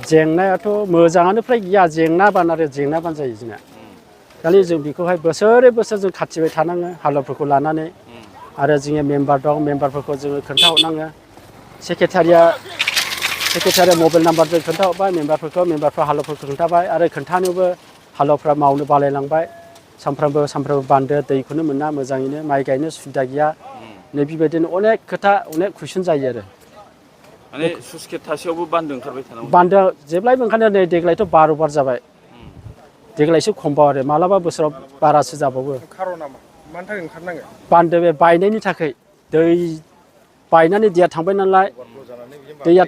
जेंनायाथ' मोजाङानो फ्राय गैया जेंनाबान आरो जेंनाबान जायो जोंना खालि जों बेखौहाय बोसोरै बोसोर जों खाथिबाय थानाङो हालौफोरखौ लानानै आरो जोङो मेम्बार दं मेम्बारफोरखौ जोङो खोन्थाहरनाङो सेक्रेटारिया मबाइल नाम्बारजों खोन्थाहरबाय मेम्बारफ्रा हालौफोरखौ खोन्थाबाय आरो खोन्थानोबो हालौफ्रा मावनो बालायलांबाय सानफ्रामबो बान्दो दैखौनो मोना मोजाङैनो माइ गायनो सुबिदा गैया नै बेबायदिनो अनेक खोथा अनेक कुइसन जायो आरो माने सुइस गेट थासेयावबो बान्दो ओंखारबाय थानांगौ बान्दो जेब्लायबो ओंखारनाया नै देग्लायथ' 12 बार जाबाय देग्लायसो खमबाव आरो मालाबा बोसोराव बारासो जाबावो खार'ना मा मानि थाखाय ओंखारनांगो बान्दो बे बायनायनि थाखाय दै बायनानै दैया थांबाय नालाय दैया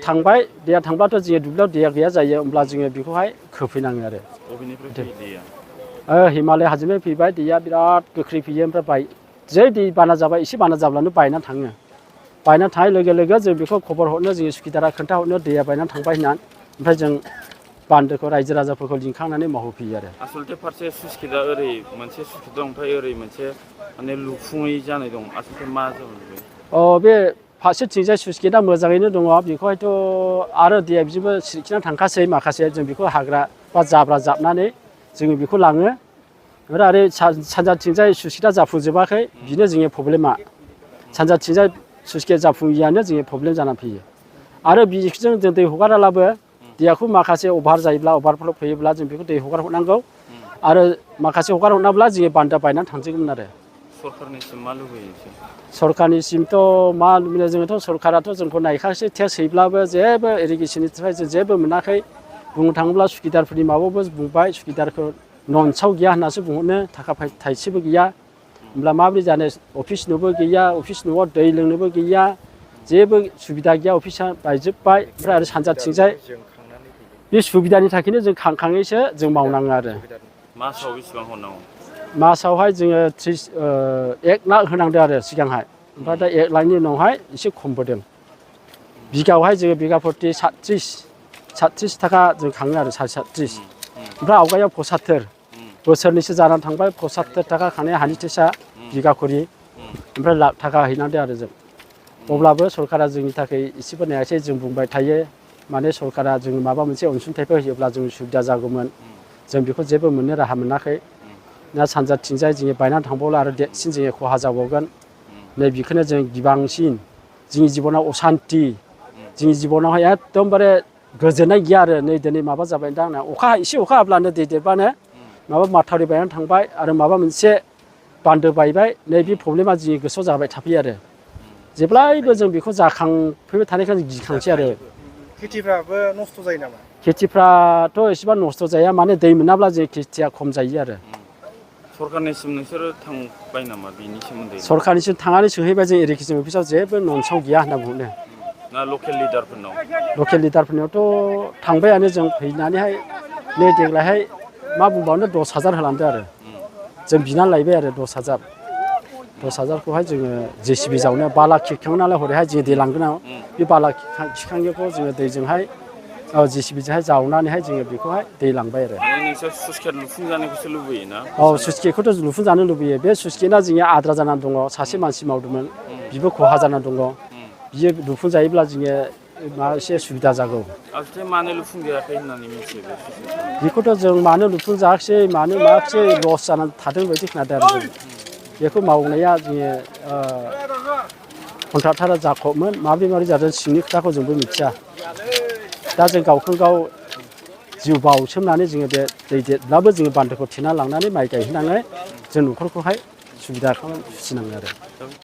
थांब्लाथ' जोङो दुब्लियाव दैया गैया जायो होमब्ला जोङो बेखौहाय खोफैनाङो आरो बबेनिफ्राय फैयो दैया हिमालय हाजोनिफ्राय फैबाय दैया बिराद गोख्रै फैयो ओमफ्राय जै दै बाना जाबाय एसे बाना जाब्लानो बायनानै थाङो बायनानै थांनाय लोगो लोगो जों बेखौ खबर हरनो जोङो सुखिदारा खोन्थाहरनो दैया बायनानै थांबाय होननानै ओमफ्राय जों बान्दोखौ रायजो राजाफोरखौ लिंखांनानै मावहोफैयो आरो आसलथे फारसे सुइस गेटआ ओरै मोनसे सुइस गेट दं ओमफ्राय ओरै मोनसे माने लुफुङै जानाय दं आसलथे मा जाबाय बे फारसेथिंजाय सुइस गेटआ मोजाङैनो दङ बेखौहायथ' आरो दैया बिदिबो सिरिखिना थांखासै माखासे जों बेखौ हाग्रा बा जाब्रा जाबनानै जोङो बेखौ लाङो आरो सानजाथिंजाय सुइस गेटआ जाफुंजोबाखै बिनो जोंनि प्रब्लेमा सानजाथिंजाय सुइस गेट जाफुङियानो जोंनि प्रब्लेम जानानै फैयो आरो बिजों जों दै हगारालाबो दैयाखौ माखासे अभार जायोब्ला अभारफ्ल' फैयोब्ला जों बेखौ दै हगार हरनांगौ आरो माखासे हगार हरनांब्ला जोङो बान्दो बायनानै थांजोबगोन आरो सरखारनिसिम मा लुबैयो सरखारनिसिमथ' मा लुबैनो जोङोथ' सरखाराथ' जोंखौ नायखांसै टेस्ट हैब्लाबो जेबो इरिगेसननिफ्राय जों जेबो मोनाखै बुंनो थाङोब्ला सुखिदारफोरनि माबायावबो बुंबाय सुखिदारखौ नन्सआव गैया होननासो बुंहरनो थाखा थाइसेबो गैया होमब्ला माबोरै जानो अफिस न'बो गैया अफिस न'आव दै लोंनोबो गैया जेबो सुबिदा गैया अफिसा बायजोब्बाय ओमफ्राय आरो सानजाथिंजाय बे सुबिदानि थाखायनो जों खांखाङैसो जों मावनाङो आरो मासाव बेसेबां हरनांगौ मासावहाय जोङो 1 लाख होनांदों आरो सिगांहाय ओमफ्राय दा 1 लाखनि उनावहाय एसे खमबोदों बिगायावहाय जोङो बिगा प्रति 37 थाखा जों खाङो आरो 37 ओमफ्राय आवगायाव 75 बोसोरनैसो जानानै थांबाय 75 थाखा खांनाय हानि टेस्टआ बिगा खरि ओमफ्राय लाख थाखा हैनांदों आरो जों अब्लाबो सरकारा जोंनि थाखाय एसेबो नायासै जों बुंबाय थायो माने सरकारा जों माबा मोनसे अनसुंथाइफोर होयोब्ला जों सुबिदा जागौमोन जों बेखौ जेबो मोननो राहा मोनाखै ना सानजाथिंजाय जोङो बायनानै थांबावला आरो देरसिन जोङो खहा जाबावगोन नै बेखौनो जों गिबांसिन जोंनि जिबनाव असान्ति जोंनि जिबनावहाय एकदमबारे गोजोननाय गैया आरो नै दिनै माबा जाबाय दा आंना एसे अखा हाब्लानो दै देरबानो माबा माथावरि बायनानै थांबाय आरो माबा मोनसे बान्दो बायबाय नै बे प्रब्लेमा जोंनि गोसोआव जाबाय थाफैयो आरो जेब्लायबो जों बेखौ जाखांफैबाय थानायखौ जों गिखांसै आरो खेथिफ्राबो नस्थ' जायो नामा खेथिफ्राथ' एसेबां नस्थ' जाया माने दै मोनाब्ला जों खेथिया खम जायो आरो सरखारनिसिम नोंसोरो थांबाय नामा बेनि सोमोन्दै सरखारनिसिम थांनानै सोंहैबाय जों इरिगेसन अफिसाव जेबो नन्सआव गैया होनना बुंनो ना लकेल लिडारफोरनाव लकेल लिडारफोरनियावथ' थांबायानो जों फैनानैहाय नै देग्लायहाय मा बुंबावनो 10,000 होलांदो आरो जों बिनानै लायबाय आरो 10,000खौहाय जोङो JCB जावनो बाला खिखाङो नालाय हरैहाय जोङो दै लांगोन बे बाला खिखांनायखौ जोङो दैजोंहाय JCBजोंहाय जावनानैहाय जोङो बेखौहाय दै लांबाय आरो नोंसोर सुइस गेट लुफुंजानायखौसो लुबैयो ना सुइस गेटखौथ' लुफुंजानो लुबैयो बे सुइस गेटआ जोंनिया आद्रा जानानै दङ सासे मानसि मावदोंमोन बिबो खहा जानानै दङ बियो लुफुंजायोब्ला जोङो माबा एसे सुबिदा जागौ आसलथे मानो लुफुंजायाखै होननानै मिथियो बेखौथ' जों मानो लुफुंजायाखिसै मानो माखिसै लस जानानै थादों बायदि खोनादों आरो जों बेखौ मावनाया जोङो कन्ट्राक्टारा जाखबमोन माबोरै जादों सिंनि खोथाखौ जोंबो मिथिया दा जों गावखौ गाव जिउ बावसोमनानै जोङो बे दै देरब्लाबो जोङो बान्दोखौ थेना लांनानै माइ गायहैनानै जों न'खरखौहाय सुबिदा खालामनानै फिसिनाङो आरो